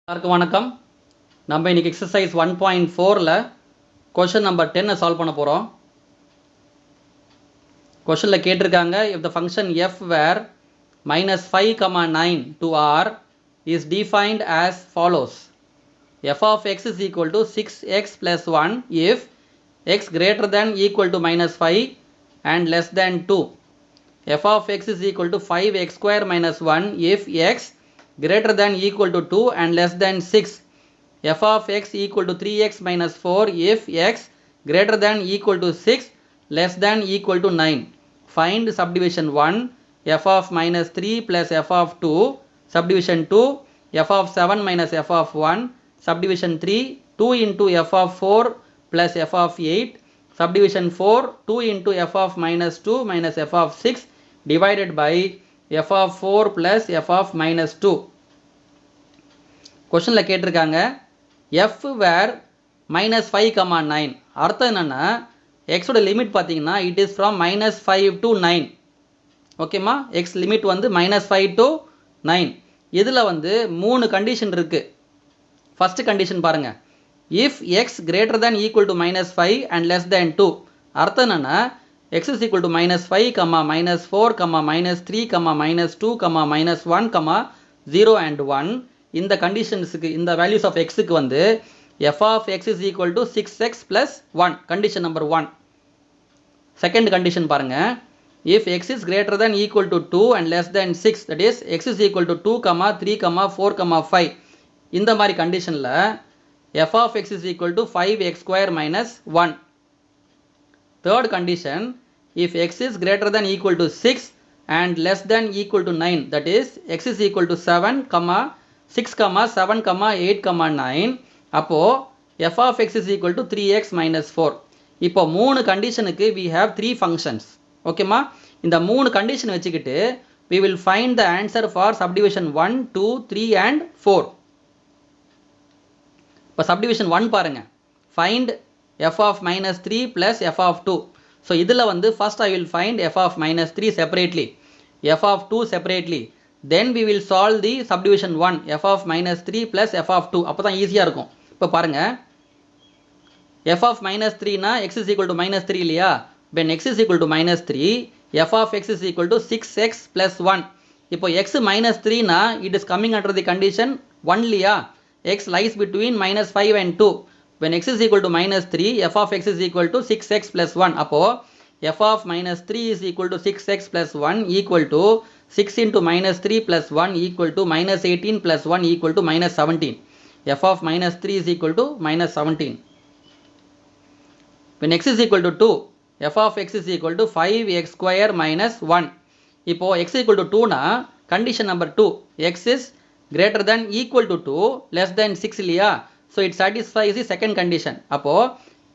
எல்லாருக்கும் வணக்கம். நம்ம இன்னைக்கு எக்ஸசைஸ் 1.4ல கொஸ்டின் நம்பர் 10 சால்வ் பண்ண போறோம். கொஸ்டின்ல கேட்டிருக்காங்க, if the function f where -5, 9 to r is defined as follows. f of x is equal to 6x plus 1 if x greater than equal to -5 and less than 2. f of x is equal to 5x square minus 1 if x greater than equal to 2 and less than 6. f of x equal to 3x minus 4 if x greater than equal to 6 less than equal to 9. Find subdivision 1 f of minus 3 plus f of 2, subdivision 2 f of 7 minus f of 1, subdivision 3 2 into f of 4 plus f of 8, subdivision 4 2 into f of minus 2 minus f of 6 divided by f of 4 plus f of minus 2. கொஸ்டின்ல கேட்டிருக்காங்க f where -5, 9 அர்த்தம் என்னன்னா x ஓட limit பார்த்தீங்கன்னா it is from -5 to 9. ஓகேமா, x limit வந்து -5 to 9. இதுல வந்து மூணு கண்டிஷன் இருக்கு. ஃபர்ஸ்ட் கண்டிஷன் பாருங்க, if x greater than equal to -5 and less than 2. அர்த்தம் என்னன்னா x is equal to -5, -4, -3, -2, -1, 0 and 1. இந்த கண்டிஷன்ஸுக்கு இந்த வேல்யூஸ் ஆஃப் எக்ஸுக்கு வந்து f of x is equal to 6x plus 1. Condition number 1. Second condition பாருங்க, if x is greater than equal to 2 and less than 6, that is x is equal to 2, 3, 4, 5. இந்த மாதிரி கண்டிஷன்ல f of x is equal to 5x square minus 1. Third condition, if x is greater than equal to 6 and less than equal to 9, that is x is equal to 7, 6, 7, 8, 9, அப்போ f of x is equal to 3x minus 4. இப்போ மூணு கண்டிஷனுக்கு we have 3 functions. ஓகேமா, இந்த மூணு condition வச்சுக்கிட்டு we will find the answer for subdivision 1, 2, 3 and 4. இப்போ subdivision 1 பாருங்க, find f of -3 plus f of 2. So இதில் வந்து first I will find f of -3 separately, f of 2 separately. Then we will solve the subdivision 1, f of -3 plus f of 2. அப்போ தான் ஈஸியாக இருக்கும். இப்போ பாருங்க, f of -3 னா x is equal to -3 இல்லையா? when x is equal to -3, f of x is equal to 6x plus 1. இப்போ x -3 னா it is coming under the condition 1 இல்லையா? x lies between -5 and 2. when x is equal to -3, f of x is equal to 6x plus 1. அப்போ f of -3 is equal to 6x plus 1 equal to 6 into -3 plus 1 equal to -18 plus 1 equal to -17. f of -3 is equal to -17. when x is equal to 2, f of x is equal to 5x square minus 1. இப்போ x equal to 2 னா condition number 2, x is greater than equal to 2 less than 6 இல்லையா? so it satisfies the second condition. அப்போ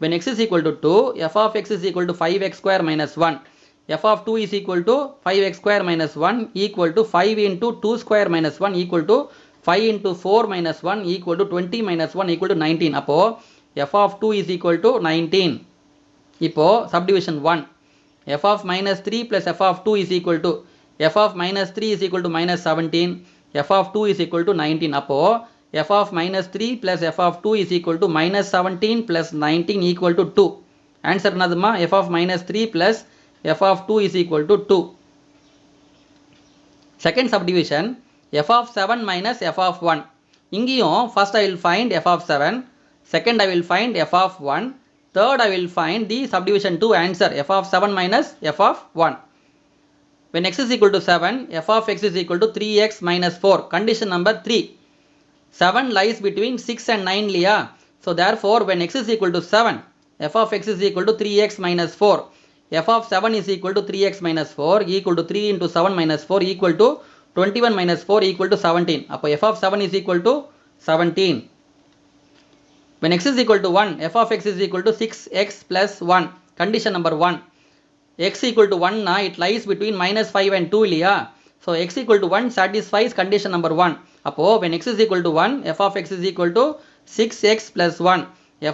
when x is equal to 2, f of x is equal to 5x square minus 1. f of 2 is equal to 5x square minus 1 equal to 5 into 2 square minus 1 equal to 5 into 4 minus 1 equal to 20 minus 1 equal to 19. அப்போ f of 2 is equal to 19. இப்போ subdivision 1, f of -3 plus f of 2 is equal to, f of -3 is equal to -17, f of 2 is equal to 19. அப்போ f of -3 plus f of 2 is equal to -17 plus 19 equal to 2. Answer என்னதுமா? f of -3 plus f of 2 is equal to 2. Second subdivision, f of 7 minus f of 1. இங்கேயும் first I will find f of 7, second I will find f of 1, third I will find the subdivision 2 answer, f of 7 minus f of 1. when x is equal to 7, f of x is equal to 3x minus 4. condition number 3, 7 lies between 6 and 9 இல்லையா? so therefore when x is equal to 7, f of x is equal to 3x minus 4. f of 7 is equal to 3x minus 4 equal to 3 into 7 minus 4 equal to 21 minus 4 equal to 17. அப்போ f of 7 is equal to 17. when x is equal to 1, f of x is equal to 6x plus 1. condition number 1, x equal to 1 னா it lies between -5 and 2 இல்லையா? so x equal to 1 satisfies condition number 1. அப்போ when x is equal to 1, f of x is equal to 6x plus 1.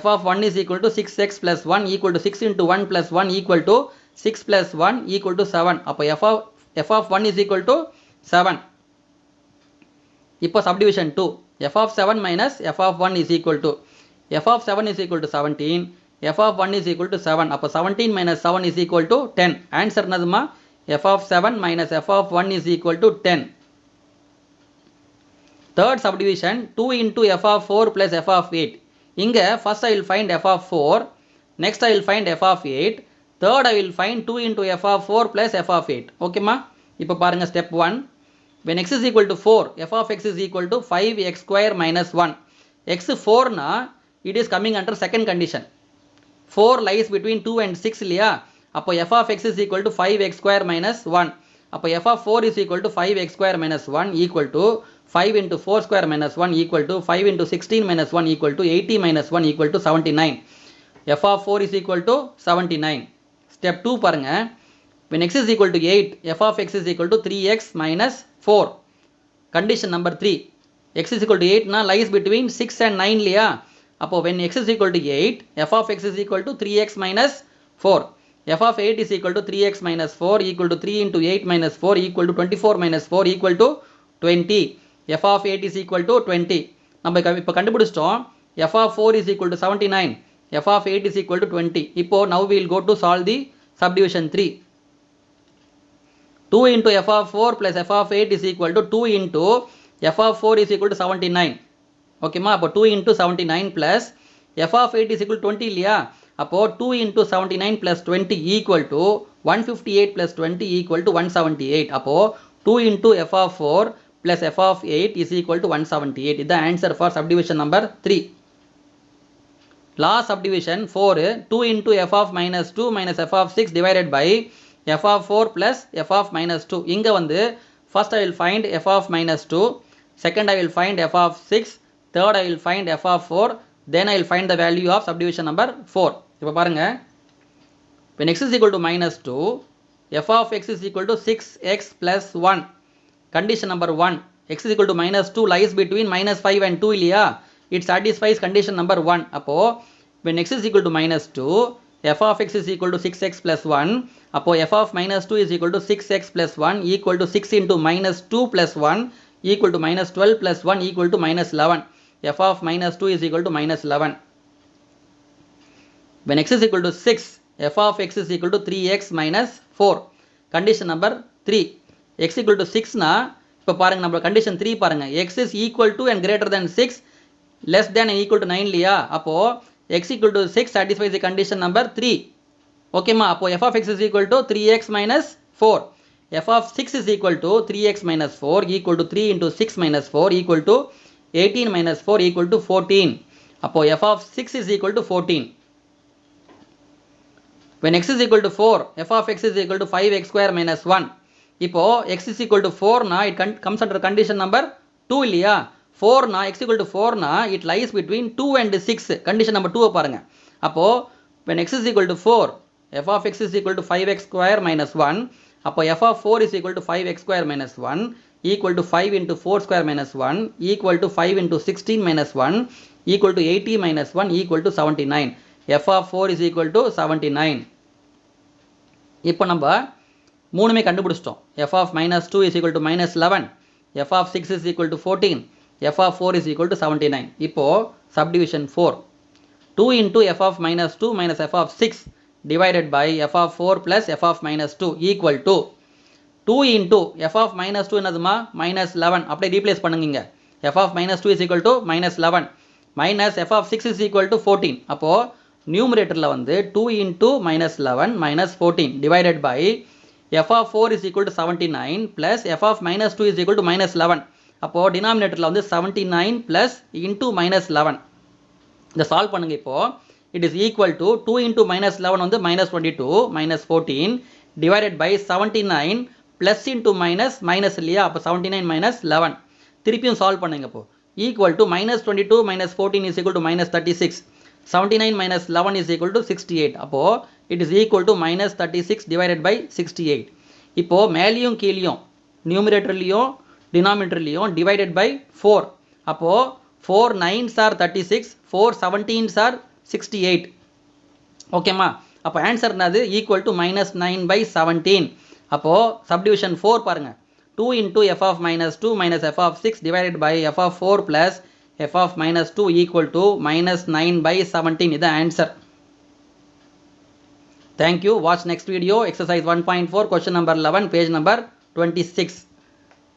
f of 1 is equal to 6x plus 1 equal to 6 into 1 plus 1 equal to 6 plus 1 equal to 7. அப்போ f of 1 is equal to 7. இப்போ subdivision 2, f of 7 minus f of 1 is equal to f of 7 is equal to 17, f of 1 is equal to 7. அப்போ 17 minus 7 is equal to 10. Answer என்னதுமா? f of 7 minus f of 1 is equal to 10. Third subdivision 2 into f of 4 plus f of 8. இங்க first I will find f of 4, next I will find f of 8, third I will find 2 into f of 4 plus f of 8. ஓகேமா? இப்போ பாருங்க step 1. When x is equal to 4, f of x is equal to 5x square minus 1. x 4 na, it is coming under second condition. 4 lies between 2 and 6 இல்லையா? அப்போ f of x is equal to 5x square minus 1. அப்போ f of 4 is equal to 5x square minus 1 equal to 5 into 4 square minus 1 equal to 5 into 16 minus 1 equal to 80 minus 1 equal to 79. f of 4 is equal to 79. Step 2 பாருங்க. When x is equal to 8, f of x is equal to 3x minus 4. Condition number 3. x is equal to 8 na lies between 6 and 9 இல்லையா? அப்போ when x is equal to 8, f of x is equal to 3x minus 4. f of 8 is equal to 3x minus 4 equal to 3 into 8 minus 4 equal to 24 minus 4 equal to 20. f of 8 is equal to 20. நம்ம இப்போ கண்டுபிடிச்சிட்டோம். f of 4 is equal to 79. f of 8 is equal to 20. இப்போ now we will go to solve the subdivision 3. 2 into f of 4 plus f of 8 is equal to 2 into f of 4 is equal to 79. ஓகேமா? அப்போ 2 into 79 plus f of 8 is equal to 20 இல்லையா? அப்போ 2 into 79 plus 20 equal to 158 plus 20 equal to 178. அப்போ 2 into f of 4 plus f of 8 is equal to 178. இது answer for subdivision number 3. Last subdivision 4, 2 into f of minus 2 minus f of 6 divided by f of 4 plus f of minus 2. இங்க வந்து first I will find f of minus 2, second I will find f of 6, third I will find f of 4, then I will find the value of subdivision number 4. இப்போ பாருங்க. When x is equal to minus 2, f of x is equal to 6x plus 1. Condition number 1. x is equal to minus 2 lies between minus 5 and 2 இல்லையா? It satisfies condition number 1. அப்போ when x is equal to minus 2, f of x is equal to 6x plus 1. அப்போ f of minus 2 is equal to 6x plus 1 equal to 6 into minus 2 plus 1 equal to minus 12 plus 1 equal to minus 11. f of minus 2 is equal to minus 11. When x is equal to 6, f of x is equal to 3x minus 4. Condition number 3. x equal to 6 na, இப்போ பாருங்க நம்ம condition 3 பாருங்க. x is equal to and greater than 6 less than and equal to 9 இல்லையா? அப்போ x equal to 6 satisfies the condition number 3. ஓகேமா? அப்போ f of x is equal to 3x minus 4. f of 6 is equal to 3x minus 4 equal to 3 into 6 minus 4 equal to 18 minus 4 equal to 14. அப்போ f of 6 is equal to 14. When x is equal to 4, f of x is equal to 5x square minus 1. இப்போ x is equal to 4 na, it comes under condition number 2 இல்லையா? 4 na, x equal to 4 na, it lies between 2 and 6. Condition number 2 பாருங்க. அப்போ when x is equal to 4, f of x is equal to 5x square minus 1. அப்போ f of 4 is equal to 5x square minus 1 equal to 5 into 4 square minus 1 equal to 5 into 16 minus 1 equal to 80 minus 1 equal to 79. f of 4 is equal to 79. இப்போ நம்ம மூணுமே கண்டுபிடிச்சிட்டோம். f of minus 2 is equal to minus 11, f of 6 is equal to 14, f of 4 is equal to 79. இப்போ subdivision 4. 2 into f of minus 2 minus f of 6 divided by f of 4 plus f of minus 2 equal to 2 into f of minus 2 என்னதுமா? minus 11. அப்படியே replace பண்ணுங்க. f of minus 2 is equal to minus 11 minus f of 6 is equal to 14. அப்போ நியூமரேட்டரில் வந்து 2 into minus 11 minus 14 divided by f of 4 is equal to 79 plus f of minus 2 is equal to minus 11. அப்போ டினாமினேட்டரில் வந்து 79 plus into minus 11. இதை solve பண்ணுங்க. இப்போ it is equal to 2 into minus 11 வந்து minus 22 minus 14 divided by 79 plus into minus minus இல்லையா? அப்போ 79 minus 11. திருப்பியும் சால்வ் பண்ணுங்க. இப்போ equal to minus 22 minus 14 is equal to minus 36. 79 minus 11 is equal to 68. அப்போ it is equal to minus 36 divided by 68. இப்போ மேலியும் கீழியும் நியூமரேட்டர்லையும் டினாமினேட்டர்லையும் divided by 4. அப்போ 4 9s are 36, 4 17s are 68. ஓகேமா? அப்போ ஆன்சர் என்னது? equal to minus 9 by 17. அப்போ subdivision 4 பாருங்க. 2 into f of minus 2 minus f of 6 divided by f of 4 plus f of minus 2 equal to minus 9 by 17 is the answer. Thank you. Watch next video. Exercise 1.4 question number 11 page number 26.